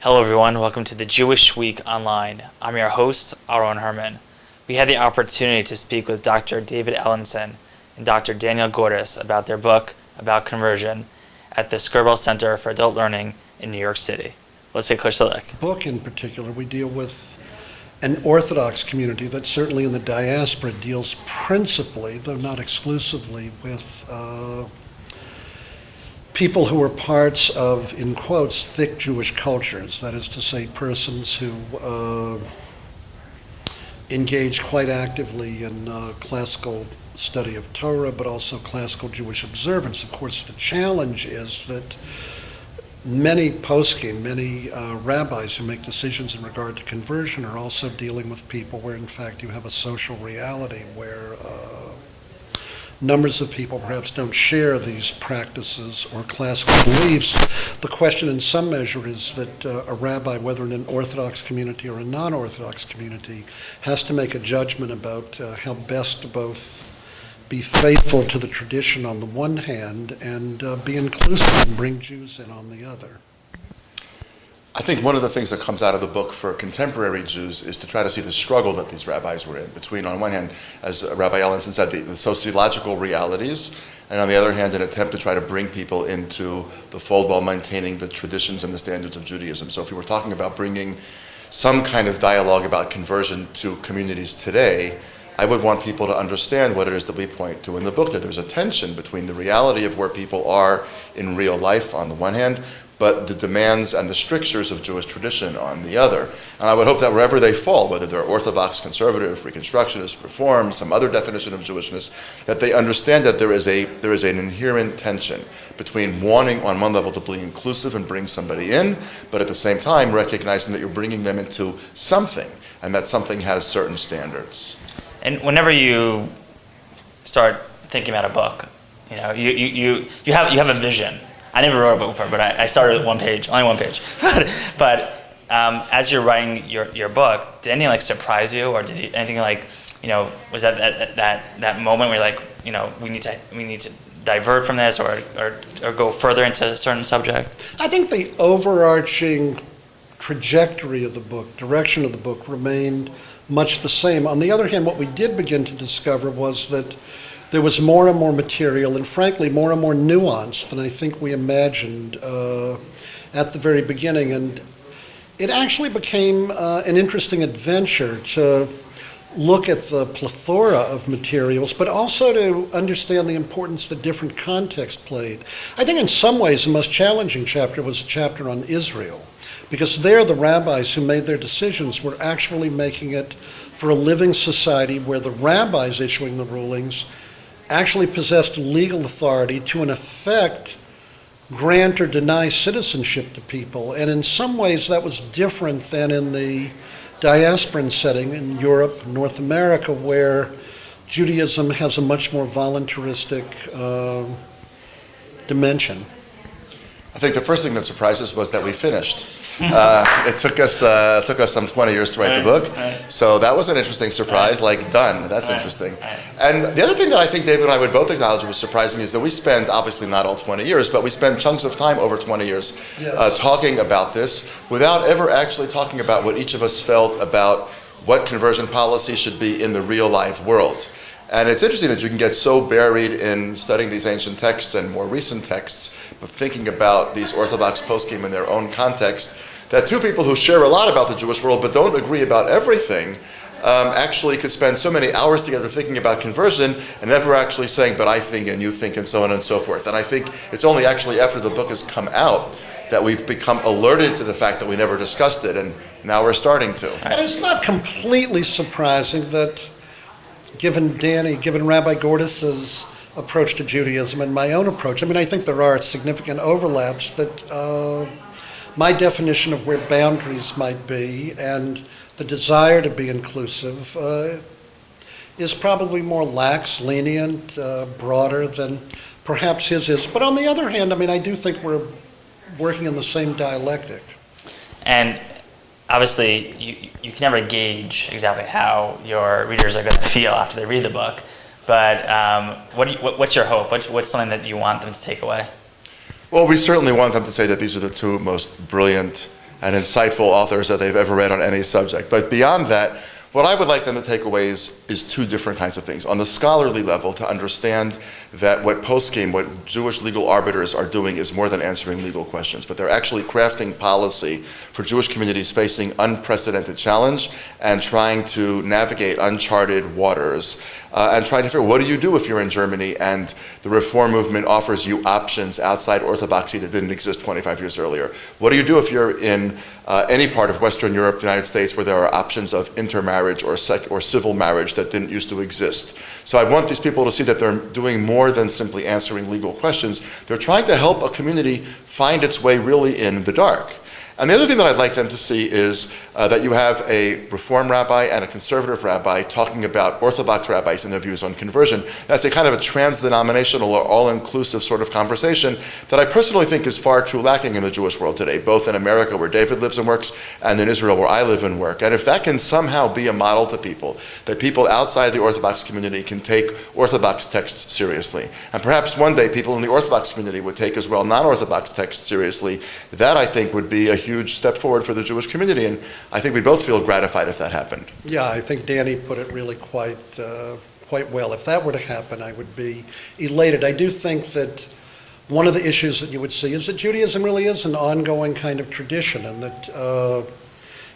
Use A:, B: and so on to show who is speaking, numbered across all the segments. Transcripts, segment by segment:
A: Hello everyone, welcome to the Jewish Week Online. I'm your host, Aaron Herman. We had the opportunity to speak with Dr. David Ellenson and Dr. Daniel Gordis about their book about conversion at the Skirball Center for Adult Learning in New York City. Let's take a closer look.
B: Book in particular, we deal with an Orthodox community that certainly in the diaspora deals principally, though not exclusively, with people who are parts of, in quotes, thick Jewish cultures. That is to say, persons who engage quite actively in classical study of Torah, but also classical Jewish observance. Of course, the challenge is that many poskim, many rabbis who make decisions in regard to conversion are also dealing with people where, in fact, you have a social reality where numbers of people perhaps don't share these practices or classical beliefs. The question in some measure is that a rabbi, whether in an Orthodox community or a non-Orthodox community, has to make a judgment about how best to both be faithful to the tradition on the one hand and be inclusive and bring Jews in on the other.
C: I think one of the things that comes out of the book for contemporary Jews is to try to see the struggle that these rabbis were in between, on one hand, as Rabbi Ellenson said, the sociological realities, and on the other hand, an attempt to try to bring people into the fold while maintaining the traditions and the standards of Judaism. So if we were talking about bringing some kind of dialogue about conversion to communities today, I would want people to understand what it is that we point to in the book, that there's a tension between the reality of where people are in real life on the one hand, but the demands and the strictures of Jewish tradition on the other. And I would hope that wherever they fall, whether they're Orthodox, Conservative, Reconstructionist, Reform, some other definition of Jewishness, that they understand that there is an inherent tension between wanting on one level to be inclusive and bring somebody in, but at the same time recognizing that you're bringing them into something, and that something has certain standards.
A: And whenever you start thinking about a book, you have a vision. I never wrote a book before, but I started with only one page. But as you're writing your book, did anything surprise you, or did anything was that moment where you're we need to divert from this or go further into a certain subject?
B: I think the overarching trajectory of the book, direction of the book, remained much the same. On the other hand, what we did begin to discover was that there was more and more material and frankly more and more nuance than I think we imagined at the very beginning. And it actually became an interesting adventure to look at the plethora of materials, but also to understand the importance that different contexts played. I think in some ways the most challenging chapter was a chapter on Israel, because there the rabbis who made their decisions were actually making it for a living society where the rabbis issuing the rulings actually possessed legal authority to, in effect, grant or deny citizenship to people. And in some ways that was different than in the diasporan setting in Europe, North America, where Judaism has a much more voluntaristic dimension.
C: I think the first thing that surprised us was that we finished. It took us some 20 years to write the book, so that was an interesting surprise. Done. That's interesting. And the other thing that I think David and I would both acknowledge was surprising is that we spent, obviously not all 20 years, but we spent chunks of time over 20 years talking about this without ever actually talking about what each of us felt about what conversion policy should be in the real life world. And it's interesting that you can get so buried in studying these ancient texts and more recent texts, but thinking about these Orthodox poskim in their own context, that two people who share a lot about the Jewish world but don't agree about everything actually could spend so many hours together thinking about conversion and never actually saying, but I think and you think and so on and so forth. And I think it's only actually after the book has come out that we've become alerted to the fact that we never discussed it, and now we're starting to.
B: And it's not completely surprising that given Rabbi Gordis's approach to Judaism and my own approach, I think there are significant overlaps that my definition of where boundaries might be and the desire to be inclusive is probably more lax, lenient, broader than perhaps his is. But on the other hand, I do think we're working in the same dialectic.
A: And obviously, you can never gauge exactly how your readers are going to feel after they read the book. But what's your hope? What's something that you want them to take away?
C: Well, we certainly want them to say that these are the two most brilliant and insightful authors that they've ever read on any subject. But beyond that, what I would like them to take away is two different kinds of things. On the scholarly level, to understand that what poskim, what Jewish legal arbiters are doing is more than answering legal questions, but they're actually crafting policy for Jewish communities facing unprecedented challenge and trying to navigate uncharted waters and trying to figure, what do you do if you're in Germany and the reform movement offers you options outside orthodoxy that didn't exist 25 years earlier? What do you do if you're in any part of Western Europe, the United States, where there are options of intermarriage or civil marriage that didn't used to exist? So I want these people to see that they're doing more than simply answering legal questions. They're trying to help a community find its way really in the dark. And the other thing that I'd like them to see is that you have a Reform rabbi and a conservative rabbi talking about Orthodox rabbis and their views on conversion. That's a kind of a trans-denominational or all-inclusive sort of conversation that I personally think is far too lacking in the Jewish world today, both in America where David lives and works, and in Israel where I live and work. And if that can somehow be a model to people, that people outside the Orthodox community can take Orthodox texts seriously, and perhaps one day people in the Orthodox community would take as well non-Orthodox texts seriously, that I think would be a huge step forward for the Jewish community, and I think we both feel gratified if that happened.
B: Yeah, I think Danny put it really quite well. If that were to happen, I would be elated. I do think that one of the issues that you would see is that Judaism really is an ongoing kind of tradition, and that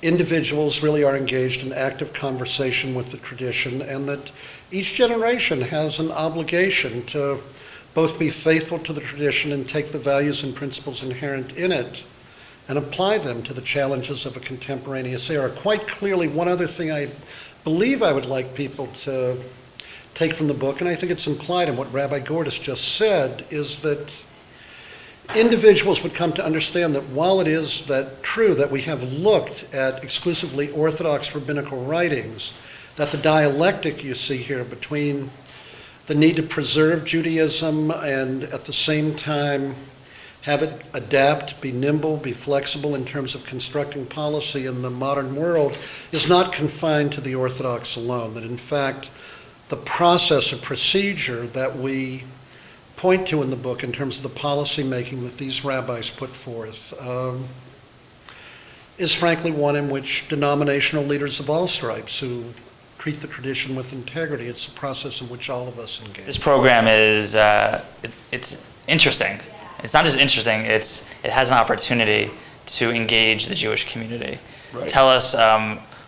B: individuals really are engaged in active conversation with the tradition, and that each generation has an obligation to both be faithful to the tradition and take the values and principles inherent in it and apply them to the challenges of a contemporaneous era. Quite clearly, one other thing I believe I would like people to take from the book, and I think it's implied in what Rabbi Gordis just said, is that individuals would come to understand that while it is that true that we have looked at exclusively Orthodox rabbinical writings, that the dialectic you see here between the need to preserve Judaism and at the same time have it adapt, be nimble, be flexible in terms of constructing policy in the modern world is not confined to the Orthodox alone, that in fact the process or procedure that we point to in the book in terms of the policy making that these rabbis put forth is frankly one in which denominational leaders of all stripes who treat the tradition with integrity, it's a process in which all of us engage.
A: This program is it's interesting. It's not just interesting, it has an opportunity to engage the Jewish community. Right. Tell us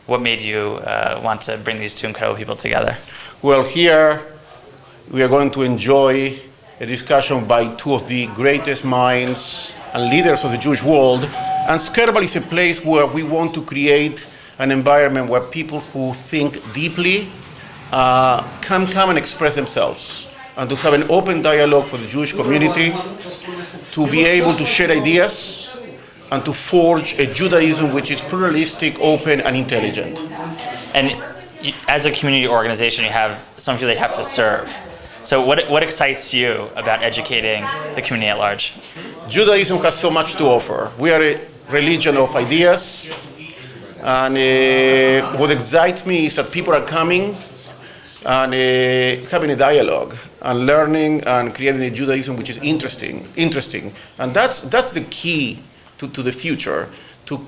A: what made you want to bring these two incredible people together.
D: Well, here we are going to enjoy a discussion by two of the greatest minds and leaders of the Jewish world. And Skerbal is a place where we want to create an environment where people who think deeply can come and express themselves, and to have an open dialogue for the Jewish community, to be able to share ideas, and to forge a Judaism which is pluralistic, open, and intelligent.
A: And as a community organization, you have some people they have to serve. So what excites you about educating the community at large?
D: Judaism has so much to offer. We are a religion of ideas, and what excites me is that people are coming and having a dialogue and learning and creating a Judaism which is interesting. And that's the key to the future, to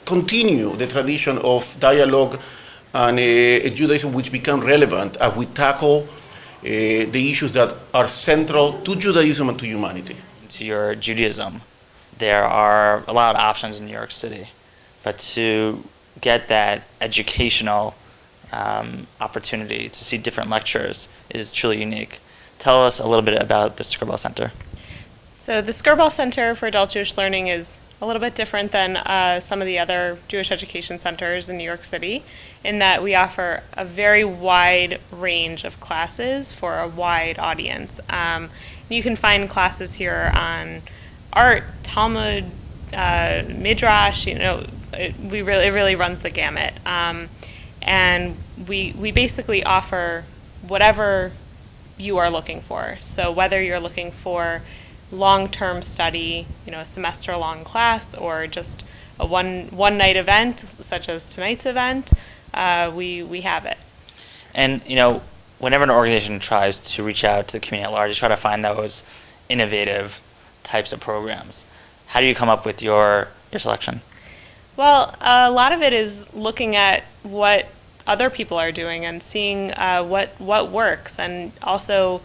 D: continue the tradition of dialogue and a Judaism which becomes relevant as we tackle the issues that are central to Judaism and to humanity.
A: To your Judaism, there are a lot of options in New York City, but to get that educational opportunity to see different lectures is truly unique. Tell us a little bit about the Skerbal Center.
E: So the Skerbal Center for Adult Jewish Learning is a little bit different than some of the other Jewish education centers in New York City, in that we offer a very wide range of classes for a wide audience. You can find classes here on art, Talmud, Midrash. It really runs the gamut. And we basically offer whatever you are looking for. So whether you're looking for long-term study, a semester-long class, or just a one-night event, such as tonight's event, we have it.
A: And whenever an organization tries to reach out to the community at large, you try to find those innovative types of programs. How do you come up with your your selection?
E: Well, a lot of it is looking at what other people are doing and seeing what works, and also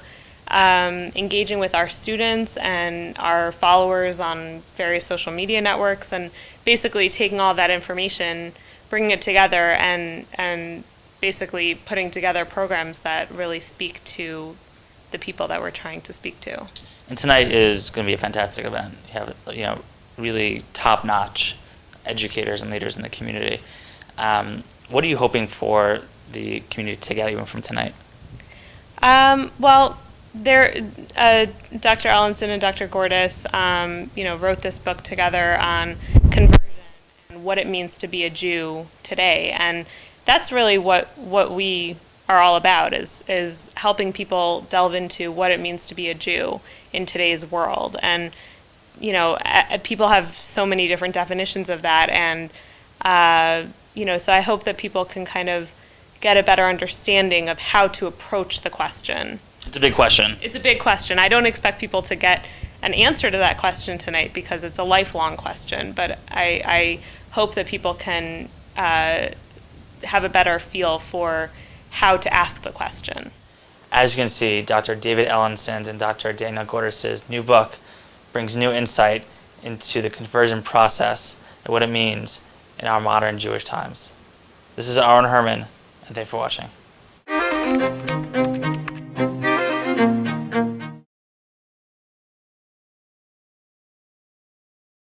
E: engaging with our students and our followers on various social media networks, and basically taking all that information, bringing it together, and basically putting together programs that really speak to the people that we're trying to speak to.
A: And tonight is going to be a fantastic event. You have, really top-notch educators and leaders in the community. What are you hoping for the community to get even from tonight?
E: Well, Dr. Ellenson and Dr. Gordis, wrote this book together on conversion and what it means to be a Jew today, and that's really what we are all about, is helping people delve into what it means to be a Jew in today's world. And people have so many different definitions of that, and so I hope that people can kind of get a better understanding of how to approach the question.
A: It's a big question.
E: It's a big question. I don't expect people to get an answer to that question tonight because it's a lifelong question, but I hope that people can have a better feel for how to ask the question.
A: As you can see, Dr. David Ellenson and Dr. Daniel Gordis' new book brings new insight into the conversion process and what it means in our modern Jewish times. This is Aaron Herman, and thanks for watching.